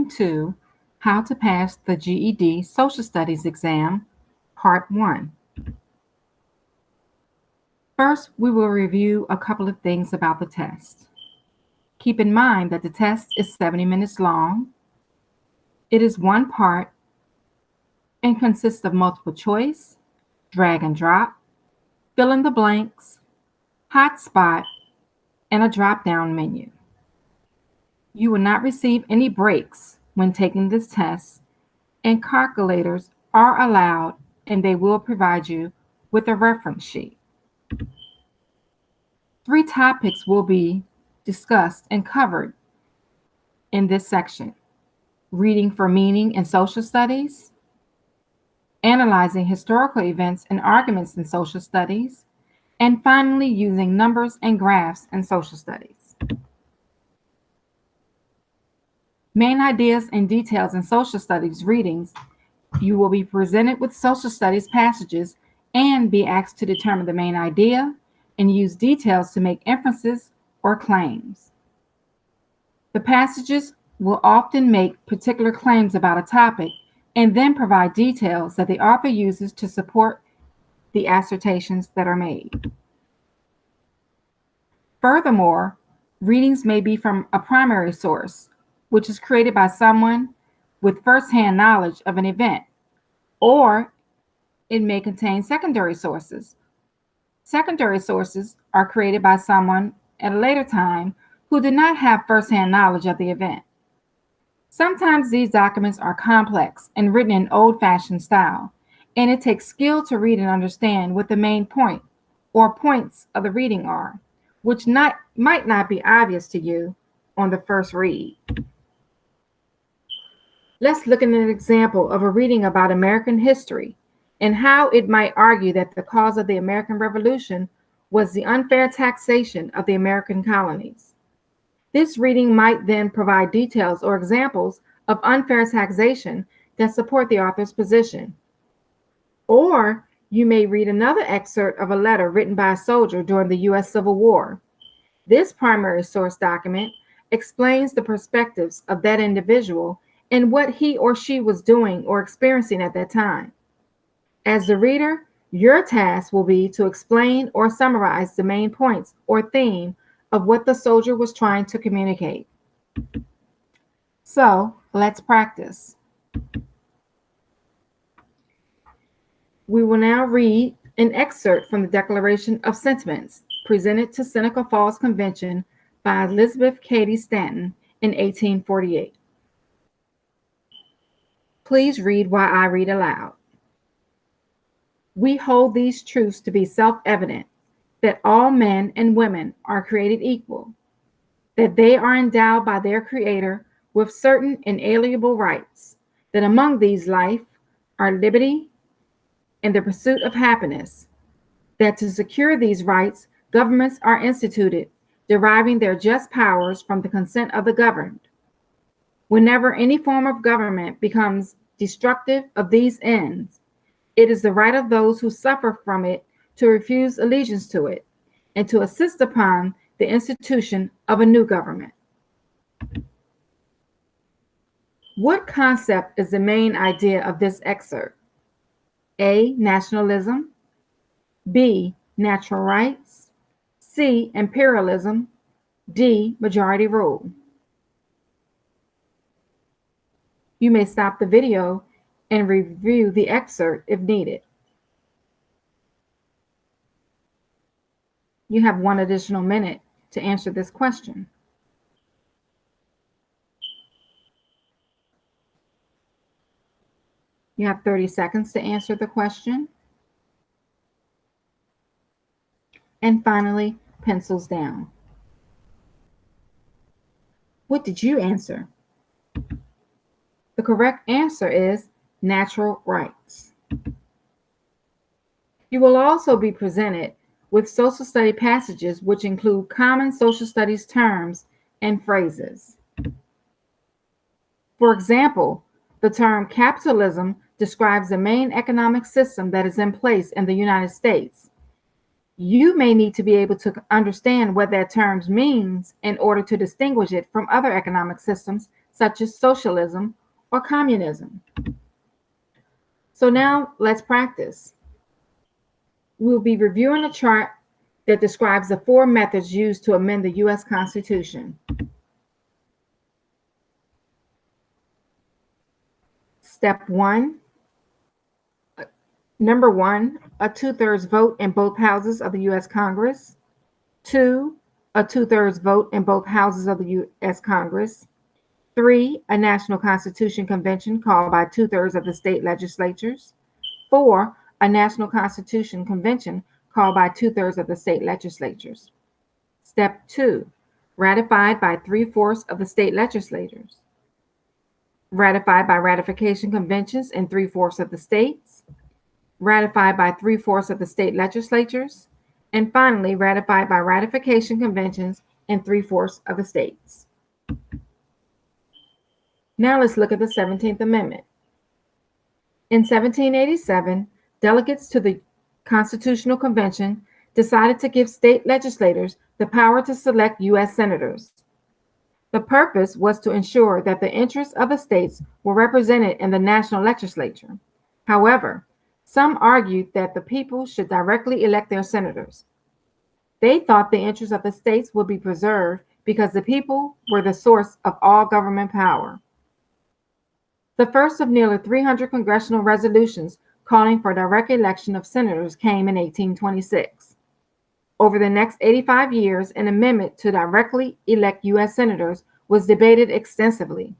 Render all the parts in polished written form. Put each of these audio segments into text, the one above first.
Welcome to How to Pass the GED Social Studies Exam, Part 1. First, we will review a couple of things about the test. Keep in mind that the test is 70 minutes long. It is one part and consists of multiple choice, drag and drop, fill in the blanks, hotspot, and a drop-down menu. You will not receive any breaks when taking this test, and calculators are allowed, and they will provide you with a reference sheet. 3 topics will be discussed and covered in this section: reading for meaning in social studies, analyzing historical events and arguments in social studies, and finally using numbers and graphs in social studies. Main ideas and details in social studies readings: you will be presented with social studies passages and be asked to determine the main idea and use details to make inferences or claims. The passages will often make particular claims about a topic and then provide details that the author uses to support the assertions that are made. Furthermore, readings may be from a primary source, which is created by someone with first-hand knowledge of an event, or it may contain secondary sources. Secondary sources are created by someone at a later time who did not have first-hand knowledge of the event. Sometimes these documents are complex and written in old-fashioned style, and it takes skill to read and understand what the main point or points of the reading are, which might not be obvious to you on the first read. Let's look at an example of a reading about American history and how it might argue that the cause of the American Revolution was the unfair taxation of the American colonies. This reading might then provide details or examples of unfair taxation that support the author's position. Or you may read another excerpt of a letter written by a soldier during the U.S. Civil War. This primary source document explains the perspectives of that individual and what he or she was doing or experiencing at that time. As the reader, your task will be to explain or summarize the main points or theme of what the soldier was trying to communicate. So, let's practice. We will now read an excerpt from the Declaration of Sentiments presented to Seneca Falls Convention by Elizabeth Cady Stanton in 1848. Please read while I read aloud. We hold these truths to be self-evident, that all men and women are created equal, that they are endowed by their Creator with certain inalienable rights, that among these life are liberty and the pursuit of happiness, that to secure these rights, governments are instituted, deriving their just powers from the consent of the governed. Whenever any form of government becomes destructive of these ends, it is the right of those who suffer from it to refuse allegiance to it and to insist upon the institution of a new government. What concept is the main idea of this excerpt? A, nationalism. B, natural rights. C, imperialism. D, majority rule. You may stop the video and review the excerpt if needed. You have 1 additional minute to answer this question. You have 30 seconds to answer the question. And finally, pencils down. What did you answer? The correct answer is natural rights. You will also be presented with social study passages which include common social studies terms and phrases. For example, the term capitalism describes the main economic system that is in place in the United States. You may need to be able to understand what that term means in order to distinguish it from other economic systems, such as socialism or communism. So now let's practice. We'll be reviewing a chart that describes the 4 methods used to amend the U.S. Constitution. Step 1, number 1, a 2/3 vote in both houses of the U.S. Congress. 2, a 2/3 vote in both houses of the U.S. Congress. 3, a National Constitution Convention called by 2/3 of the state legislatures. 4, a National Constitution Convention called by 2/3 of the state legislatures. Step 2, ratified by 3/4 of the state legislators. Ratified by ratification conventions in 3/4 of the states. Ratified by 3/4 of the state legislatures. And finally, ratified by ratification conventions in 3/4 of the states. Now let's look at the 17th Amendment. In 1787, delegates to the Constitutional Convention decided to give state legislators the power to select U.S. senators. The purpose was to ensure that the interests of the states were represented in the national legislature. However, some argued that the people should directly elect their senators. They thought the interests of the states would be preserved because the people were the source of all government power. The first of nearly 300 congressional resolutions calling for direct election of senators came in 1826. Over the next 85 years, an amendment to directly elect U.S. senators was debated extensively.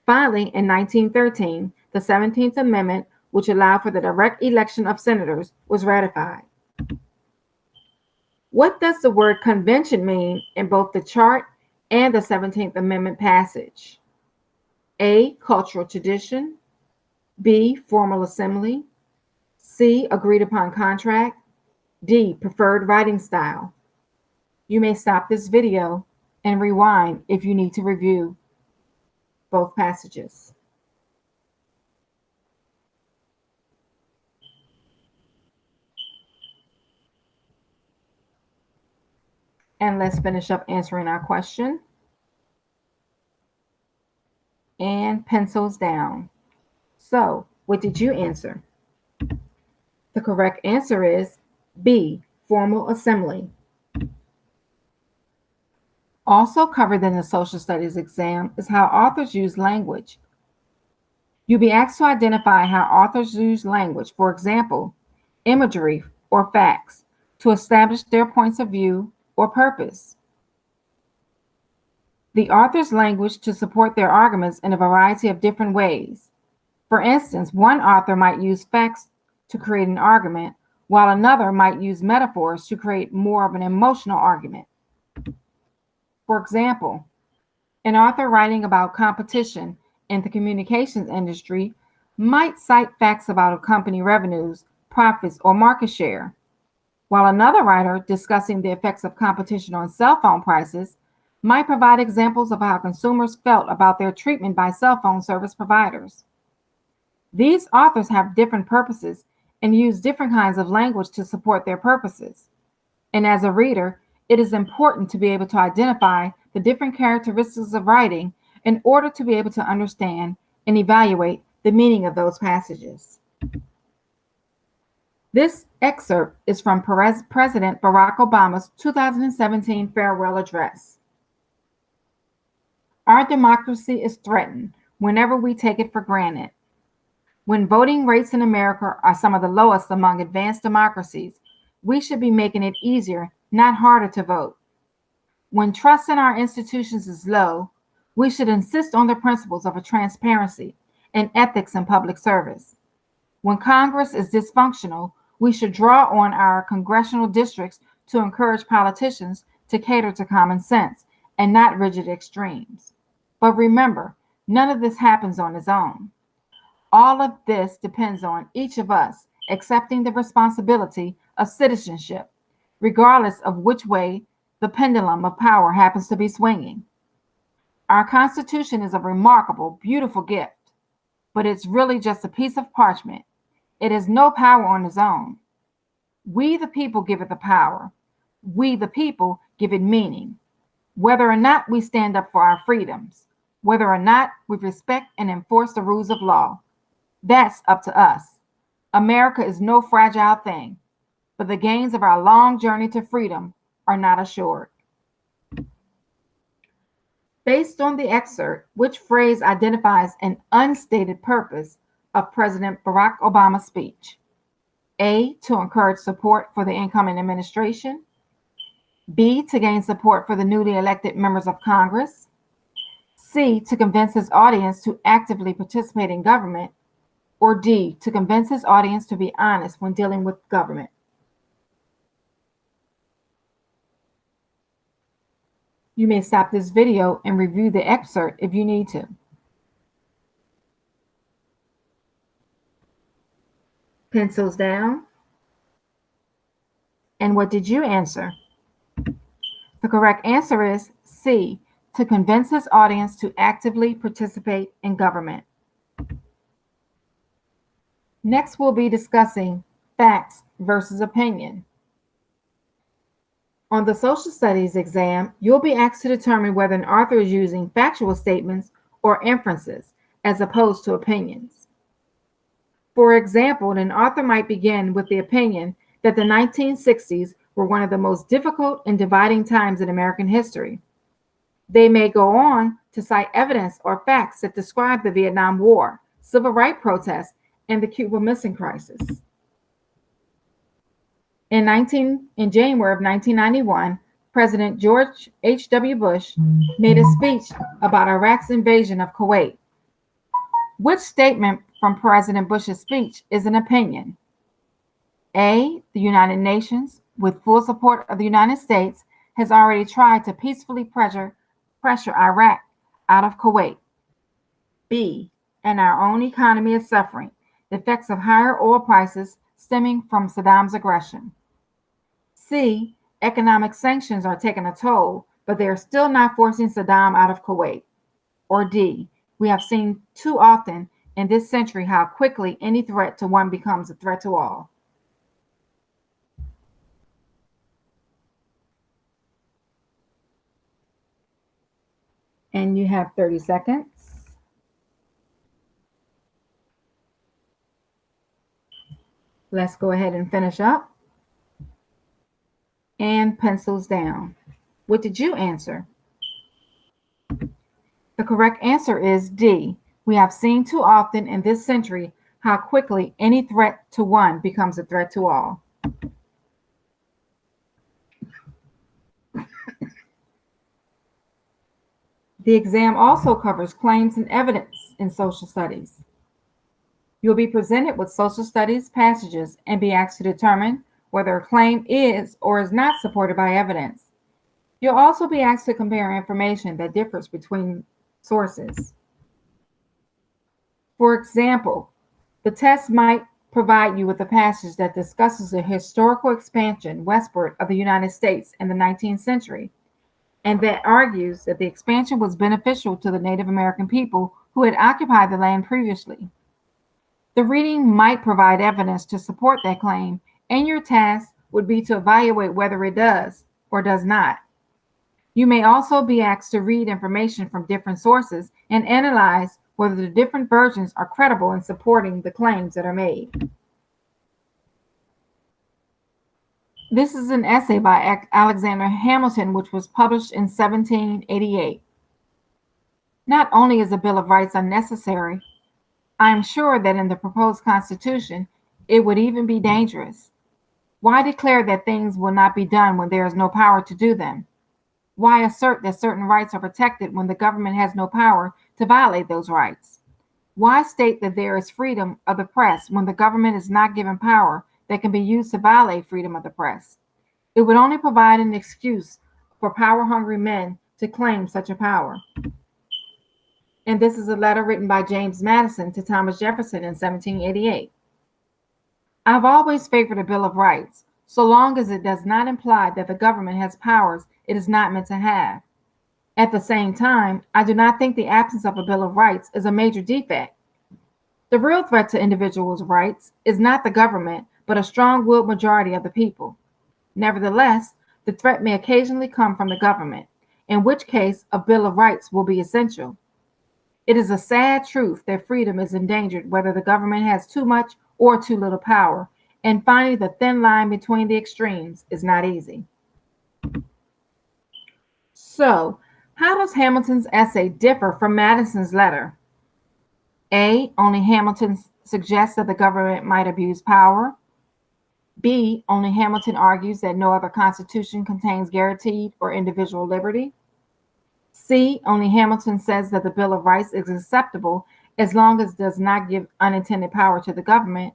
Finally, in 1913, the 17th Amendment, which allowed for the direct election of senators, was ratified. What does the word convention mean in both the chart and the 17th Amendment passage? A, cultural tradition. B, formal assembly. C, agreed upon contract. D, preferred writing style. You may stop this video and rewind if you need to review both passages. And let's finish up answering our question. And pencils down. So, what did you answer? The correct answer is B, formal assembly. Also covered in the social studies exam is how authors use language. You'll be asked to identify how authors use language, for example, imagery or facts, to establish their points of view or purpose. The author's language to support their arguments in a variety of different ways. For instance, one author might use facts to create an argument, while another might use metaphors to create more of an emotional argument. For example, an author writing about competition in the communications industry might cite facts about a company revenues, profits, or market share, while another writer discussing the effects of competition on cell phone prices might provide examples of how consumers felt about their treatment by cell phone service providers. These authors have different purposes and use different kinds of language to support their purposes. And as a reader, it is important to be able to identify the different characteristics of writing in order to be able to understand and evaluate the meaning of those passages. This excerpt is from President Barack Obama's 2017 farewell address. Our democracy is threatened whenever we take it for granted. When voting rates in America are some of the lowest among advanced democracies, we should be making it easier, not harder to vote. When trust in our institutions is low, we should insist on the principles of transparency and ethics in public service. When Congress is dysfunctional, we should draw on our congressional districts to encourage politicians to cater to common sense and not rigid extremes. But remember, none of this happens on its own. All of this depends on each of us accepting the responsibility of citizenship, regardless of which way the pendulum of power happens to be swinging. Our Constitution is a remarkable, beautiful gift, but it's really just a piece of parchment. It has no power on its own. We, the people, give it the power. We, the people, give it meaning. Whether or not we stand up for our freedoms, Whether or not we respect and enforce the rules of law, that's up to us. America is no fragile thing, but the gains of our long journey to freedom are not assured. Based on the excerpt, which phrase identifies an unstated purpose of President Barack Obama's speech? A, to encourage support for the incoming administration. B, to gain support for the newly elected members of Congress. C, to convince his audience to actively participate in government. Or D, to convince his audience to be honest when dealing with government. You may stop this video and review the excerpt if you need to. Pencils down. And what did you answer? The correct answer is C, to convince his audience to actively participate in government. Next, we'll be discussing facts versus opinion. On the social studies exam, you'll be asked to determine whether an author is using factual statements or inferences as opposed to opinions. For example, an author might begin with the opinion that the 1960s were one of the most difficult and dividing times in American history. They may go on to cite evidence or facts that describe the Vietnam War, civil rights protests, and the Cuban Missile Crisis. In January of 1991, President George H.W. Bush made a speech about Iraq's invasion of Kuwait. Which statement from President Bush's speech is an opinion? A, the United Nations, with full support of the United States, has already tried to peacefully pressure Iraq out of Kuwait. B, and our own economy is suffering the effects of higher oil prices stemming from Saddam's aggression. C, economic sanctions are taking a toll, but they are still not forcing Saddam out of Kuwait. Or D, we have seen too often in this century how quickly any threat to one becomes a threat to all. And you have 30 seconds. Let's go ahead and finish up. And pencils down. What did you answer? The correct answer is D. We have seen too often in this century how quickly any threat to one becomes a threat to all. The exam also covers claims and evidence in social studies. You'll be presented with social studies passages and be asked to determine whether a claim is or is not supported by evidence. You'll also be asked to compare information that differs between sources. For example, the test might provide you with a passage that discusses the historical expansion westward of the United States in the 19th century, and that argues that the expansion was beneficial to the Native American people who had occupied the land previously. The reading might provide evidence to support that claim, and your task would be to evaluate whether it does or does not. You may also be asked to read information from different sources and analyze whether the different versions are credible in supporting the claims that are made. This is an essay by Alexander Hamilton, which was published in 1788. Not only is a Bill of Rights unnecessary, I am sure that in the proposed Constitution, it would even be dangerous. Why declare that things will not be done when there is no power to do them? Why assert that certain rights are protected when the government has no power to violate those rights? Why state that there is freedom of the press when the government is not given power that can be used to violate freedom of the press? It would only provide an excuse for power-hungry men to claim such a power. And this is a letter written by James Madison to Thomas Jefferson in 1788. I've always favored a Bill of Rights, so long as it does not imply that the government has powers it is not meant to have. At the same time, I do not think the absence of a Bill of Rights is a major defect. The real threat to individuals' rights is not the government, but a strong-willed majority of the people. Nevertheless, the threat may occasionally come from the government, in which case a Bill of Rights will be essential. It is a sad truth that freedom is endangered whether the government has too much or too little power, and finding the thin line between the extremes is not easy. So, how does Hamilton's essay differ from Madison's letter? A. Only Hamilton suggests that the government might abuse power. B. Only Hamilton argues that no other constitution contains guaranteed or individual liberty. C. Only Hamilton says that the Bill of Rights is acceptable as long as it does not give unintended power to the government.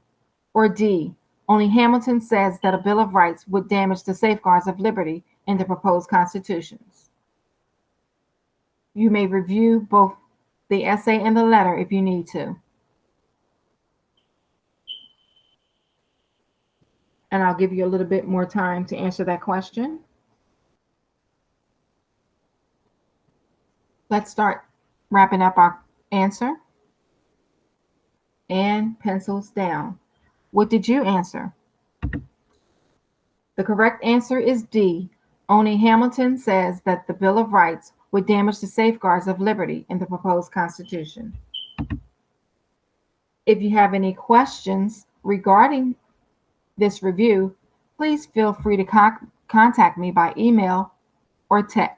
Or D. Only Hamilton says that a Bill of Rights would damage the safeguards of liberty in the proposed constitutions. You may review both the essay and the letter if you need to. And I'll give you a little bit more time to answer that question. Let's start wrapping up our answer. And pencils down. What did you answer? The correct answer is D. Only Hamilton says that the Bill of Rights would damage the safeguards of liberty in the proposed Constitution. If you have any questions regarding this review, please feel free to contact me by email or text.